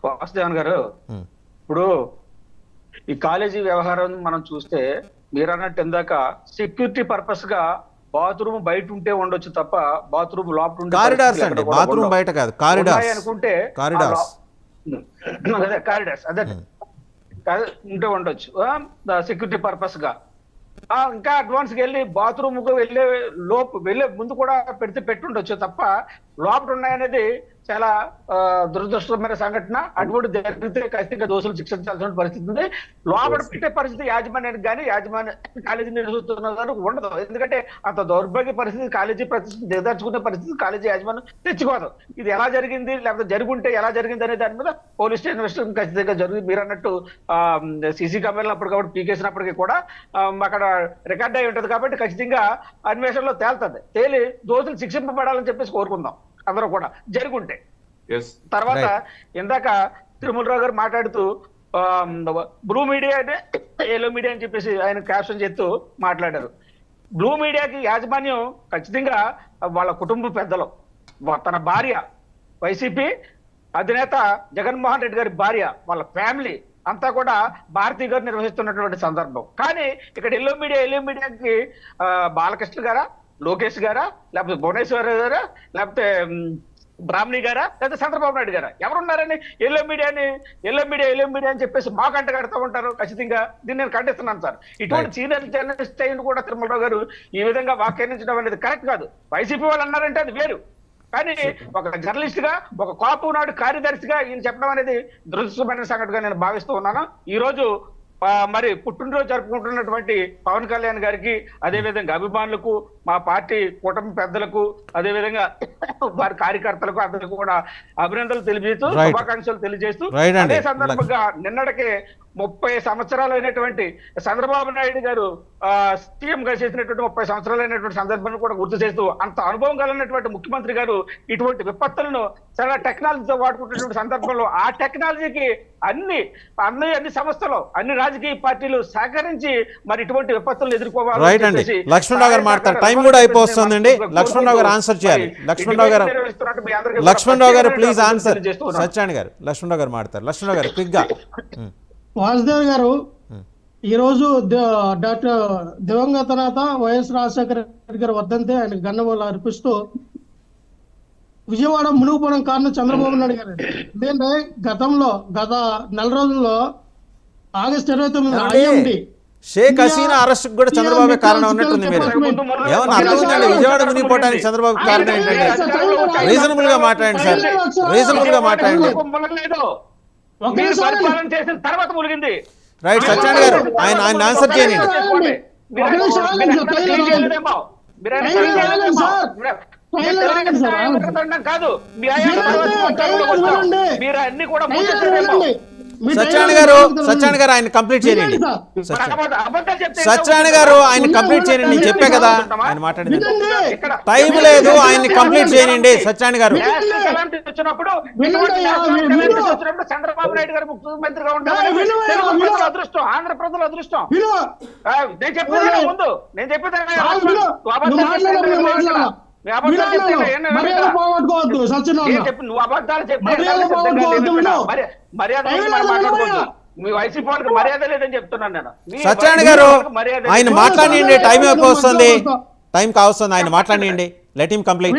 వాసుదేవన్ గారు, ఇప్పుడు ఈ కాలేజీ వ్యవహారం మనం చూస్తే మీరు అన్నట్టు ఇందాక సెక్యూరిటీ పర్పస్ గా బాత్రూమ్ బయట ఉంటే ఉండొచ్చు తప్ప బాత్రూమ్ లోపల ఉండే కారిడార్స్ అండి, బాత్రూమ్ బయట కాదు, కారిడార్స్ అనుకుంటే కారిడార్స్ అదే కారిడార్స్ అదే ఉంటే ఉండొచ్చు సెక్యూరిటీ పర్పస్ గా. ఇంకా అడ్వాన్స్ గా వెళ్ళి బాత్రూమ్ వెళ్ళే ముందు కూడా పెట్టుండొచ్చు తప్ప లోపల ఉన్నాయనేది చాలా దురదృష్టమైన సంఘటన. అటువంటి జరిగితే ఖచ్చితంగా దోషులు శిక్షించాల్సిన పరిస్థితి ఉంది. లోపల పెట్టే పరిస్థితి యాజమాన్యానికి కానీ కాలేజీ నిర్వహిస్తున్న ఉండదు. ఎందుకంటే అంత దౌర్భాగ్య పరిస్థితి, కాలేజీ ప్రతిష్ట దిగదార్చుకునే పరిస్థితి కాలేజీ యాజమాన్యం తెచ్చుకోదు. ఇది ఎలా జరిగింది, లేకపోతే జరుగుంటే ఎలా జరిగింది అనే దాని మీద పోలీస్ స్టేషన్ ఇన్వెస్టిగేషన్ ఖచ్చితంగా జరిగింది. మీరు అన్నట్టు సీసీ కెమెరాలు అప్పుడు కాబట్టి పీకేసినప్పటికీ కూడా అక్కడ రికార్డ్ అయి ఉంటది కాబట్టి ఖచ్చితంగా అన్వేషణలో తేలుతుంది. తేలి దోషులు శిక్షింపబడాలని చెప్పేసి కోరుకుందాం అందరూ కూడా జరుగుంటే. తర్వాత ఇందాక తిరుమలరావు గారు మాట్లాడుతూ బ్లూ మీడియా అంటే ఎల్లో మీడియా అని చెప్పేసి ఆయన క్యాప్షన్ చేస్తూ మాట్లాడారు. బ్లూ మీడియాకి యాజమాన్యం ఖచ్చితంగా వాళ్ళ కుటుంబ పెద్దలు, తన భార్య వైసీపీ అధినేత జగన్మోహన్ రెడ్డి గారి భార్య, వాళ్ళ ఫ్యామిలీ అంతా కూడా భారతీయ గారు నిర్వహిస్తున్నటువంటి సందర్భం. కానీ ఇక్కడ ఎల్లో మీడియాకి బాలకృష్ణ గారా, లోకేష్ గారా, లేకపోతే భువనేశ్వర్ గారా, లేకపోతే బ్రాహ్మణి గారా, లేకపోతే చంద్రబాబు నాయుడు గారా ఎవరున్నారని ఎల్లో మీడియా అని చెప్పేసి మాకు అంట కడతా ఉంటారు. ఖచ్చితంగా దీన్ని నేను ఖండిస్తున్నాను సార్. ఇటువంటి సీనియర్ జర్నలిస్ట్ అయిన కూడా తిరుమలరావు గారు ఈ విధంగా వ్యాఖ్యానించడం అనేది కరెక్ట్ కాదు. వైసీపీ వాళ్ళు అన్నారంటే అది వేరు, కానీ ఒక జర్నలిస్ట్ గా, ఒక కాపు నాడు కార్యదర్శిగా ఈయన చెప్పడం అనేది దురదృష్టమైన సంఘటనగా నేను భావిస్తూ ఉన్నాను. ఈ రోజు మరి పుట్టినరోజు జరుపుకుంటున్నటువంటి పవన్ కళ్యాణ్ గారికి, అదేవిధంగా అభిమానులకు, మా పార్టీ కుటుంబ పెద్దలకు, అదేవిధంగా వారి కార్యకర్తలకు అందరికీ కూడా అభినందనలు తెలియజేస్తూ, శుభాకాంక్షలు తెలియజేస్తూ, అదే సందర్భంగా నిన్నటికే 30 సంవత్సరాలు అయినటువంటి చంద్రబాబు నాయుడు గారు సీఎం గా చేసినటువంటి 30 సంవత్సరాలు అయినటువంటి సందర్భాన్ని కూడా గుర్తు చేస్తూ, అంత అనుభవం కలిగినటువంటి ముఖ్యమంత్రి గారు ఇటువంటి విపత్తులను చాలా టెక్నాలజీతో వాడుకుంటున్నటువంటి సందర్భంలో ఆ టెక్నాలజీకి అన్ని సంస్థలు, అన్ని రాజకీయ పార్టీలు సహకరించి మరి ఇటువంటి విపత్తులను ఎదుర్కోవాలి. రైట్ అండి, లక్ష్మణరావు గారు మాట్లాడారు, టైం కూడా అయిపోతుందండి. లక్ష్మణరావు గారు ఆన్సర్ చేయాలి. లక్ష్మణరావు గారు ప్లీజ్ ఆన్సర్. సత్యాన్ని గారు, లక్ష్మణరావు గారు మాట్లాడతారు. లక్ష్మణరావు గారు క్విక్ గా. వాసుదేవ్ గారు, ఈరోజు దివంగత నేత వైఎస్ రాజశేఖర రెడ్డి గారు వర్ధంతి, ఆయన గన్నవోలు అర్పిస్తూ విజయవాడ మునిగిపోవడం కారణం చంద్రబాబు నాయుడు గారు. ఎందుకంటే గత నెల రోజుల్లో ఆగస్టు 29 షేక్ హసీనా అరెస్ట్ కూడా చంద్రబాబు కారణం ఉన్నట్టుంది. మీరు ఏమన్నా అర్థం విజయవాడ మునిగిపోవడానికి చంద్రబాబు కారణం ఏంటంటే రీజనబుల్ గా మాట్లాడండి సార్, రీజనబుల్ గా మాట్లాడండి. రైట్ సత్యాన్ని గారు, ఆయన ఆన్సర్ చేయండి. కాదు మీరు అన్ని కూడా సత్యాన్ని గారు ఆయన కంప్లీట్ చేయండి. సత్యాన్ని గారు ఆయన కంప్లీట్ చేయండి. నేను చెప్పే కదా ఆయన మాట్లాడింది. టైం లేదు, ఆయన్ని కంప్లీట్ చేయండి. సత్యాన్ని గారు చంద్రబాబు నాయుడు గారు ముఖ్యమంత్రిగా ఉంటారు. అదృష్టం, ఆంధ్ర ప్రజల అదృష్టం. నేను చెప్పేది ముందు, నేను చెప్పేది నువ్వు అబద్ధాలు సత్యాన్ని గారు ఆయన మాట్లాడండి. టైం ఎక్కువ వస్తుంది, టైం కావస్తుంది, ఆయన మాట్లాడండి. Let him complete.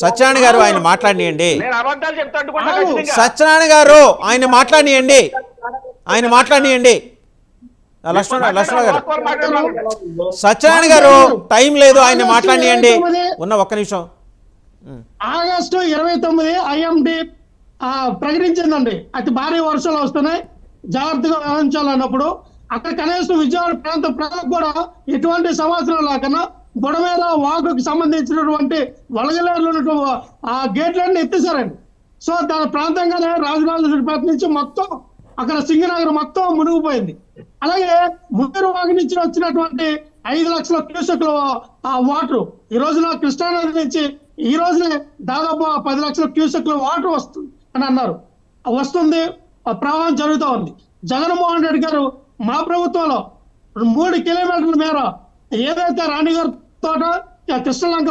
సత్యాన్ని గారు ఆయన మాట్లాడండి. సత్యనారాయణ గారు ఆయన మాట్లాడండి. ఆయన మాట్లాడండి. లక్ష్మణరావు గారు, సత్యనారాయణ గారు టైం లేదు, ఆయన మాట్లాడండి. ఉన్న ఒక్క నిమిషం. ఆగస్టు 29 ఐఎండి ప్రకటించిందండి, అతి భారీ వర్షాలు వస్తున్నాయి, జాగ్రత్తగా వ్యవహరించాలన్నప్పుడు అక్కడ కనీసం విజయవాడ ప్రాంత ప్రజలకు కూడా ఎటువంటి సమాచారం లేకుండా బుడమేర వాగుకి సంబంధించినటువంటి వలగలేరులో ఉన్నటువంటి ఆ గేట్లన్నీ ఎత్తేసారండి. సో దాని ప్రాంతంగానే రాజరాజేశ్వరిపేట నుంచి మొత్తం అక్కడ సింగనగర్ మొత్తం మునిగిపోయింది. అలాగే మున్నేరు వాగు నుంచి వచ్చినటువంటి 5 లక్షల క్యూసెక్ల వాటర్ ఈ రోజున కృష్ణానది నుంచి ఈ రోజునే దాదాపు 10 లక్షల క్యూసెక్ల వాటర్ వస్తుంది అని అన్నారు. వస్తుంది, ప్రవాహం జరుగుతూ ఉంది. జగన్మోహన్ రెడ్డి గారు మా ప్రభుత్వంలో 3 కిలోమీటర్ల మేర ఏదైతే రాణిగారి తోట కృష్ణలంక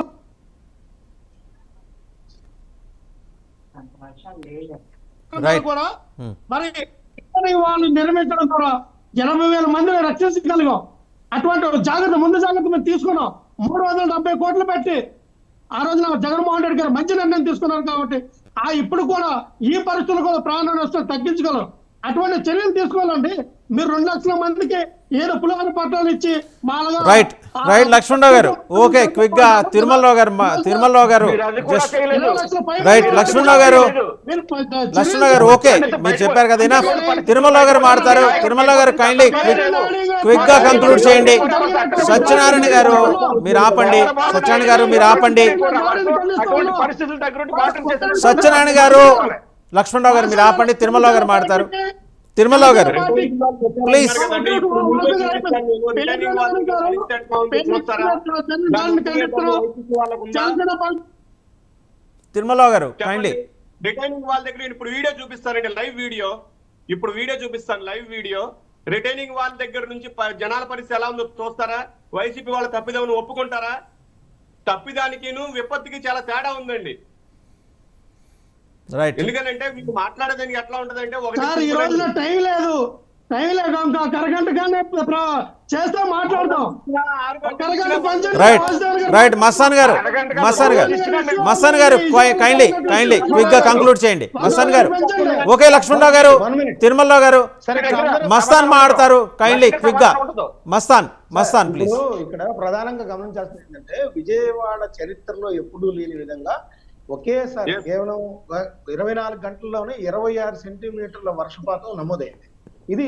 Right. కూడా Hmm. మరి వాళ్ళు నిర్మించడం ద్వారా 80,000 మందిని రక్షించగలిగాం. అటువంటి జాగ్రత్త ముందు జాగ్రత్త మేము తీసుకున్నాం. 370 కోట్లు పెట్టి ఆ రోజున జగన్మోహన్ రెడ్డి గారు మంచి నిర్ణయం తీసుకున్నారు కాబట్టి ఇప్పుడు కూడా ఈ పరిస్థితులు కూడా ప్రాణ నష్టం తగ్గించగలం. అటువంటి చర్యలు తీసుకోవాలండి. మీరు 2 లక్షల మందికి ఏదో పులిహోర పట్టాలు ఇచ్చి రైట్ రైట్ లక్ష్మణరావు గారు ఓకే క్విక్ గా తిరుమలరావు గారు మీరు అది కూడా జస్ట్ చేయలేదు. రైట్ లక్ష్మణరావు గారు ఓకే మీరు చెప్పారు కదా ఇనా తిరుమలరావు గారు మాట్లాడతారు. తిరుమలరావు గారు కైండ్లీ క్విక్ గా కంక్లూడ్ చేయండి. సత్యనారాయణ గారు మీరు ఆపండి. సత్యనారాయణ గారు మీరు ఆపండి. అటువంటి పరిస్థితుల దగ్గర ఉండి మాటలు చేస్తున్నారు. సత్యనారాయణ గారు లక్ష్మణరావు గారు మీరు ఆపండి. తిరుమలరావు గారు మాట్లాడతారు. తిరుమలరావు గారు ప్లీజ్. తిరుమలరావు గారు కైండ్లీ రిటైనింగ్ వాళ్ళ దగ్గర ఇప్పుడు వీడియో చూపిస్తారండి, లైవ్ వీడియో. ఇప్పుడు వీడియో చూపిస్తాను, లైవ్ వీడియో. రిటైనింగ్ వాళ్ళ దగ్గర నుంచి జనాల పరిస్థితి ఎలా ఉందో చూస్తారా? వైసీపీ వాళ్ళ తప్పిదమని ఒప్పుకుంటారా? తప్పిదానికిను విపత్తుకి చాలా తేడా ఉందండి. రైట్ ఎందుకంటే వీళ్ళు మాట్లాడేదానికి ఎట్లా ఉంటదంటే సార్ ఈ రోజున టైం లేదు ఇంకా అరగంట కానీ చేస్తే మాట్లాడదాం. రైట్ రైట్ మస్తాన్ గారు కైండ్లీ క్విక్ గా కంక్లూడ్ చేయండి. మస్తాన్ గారు ఓకే. లక్ష్మణరావు గారు తిరుమలరావు గారు మస్తాన్ మాట్లాడతారు. కైండ్లీ క్విక్ గా మస్తాన్ ప్లీజ్. ఇక్కడ ప్రధానంగా గమనించాల్సింది ఏంటంటే విజయవాడ చరిత్రలో ఎప్పుడూ లేని విధంగా ఒకేసారి కేవలం 24 గంటల్లోనే 26 సెంటీమీటర్ల వర్షపాతం నమోదైంది. ఇది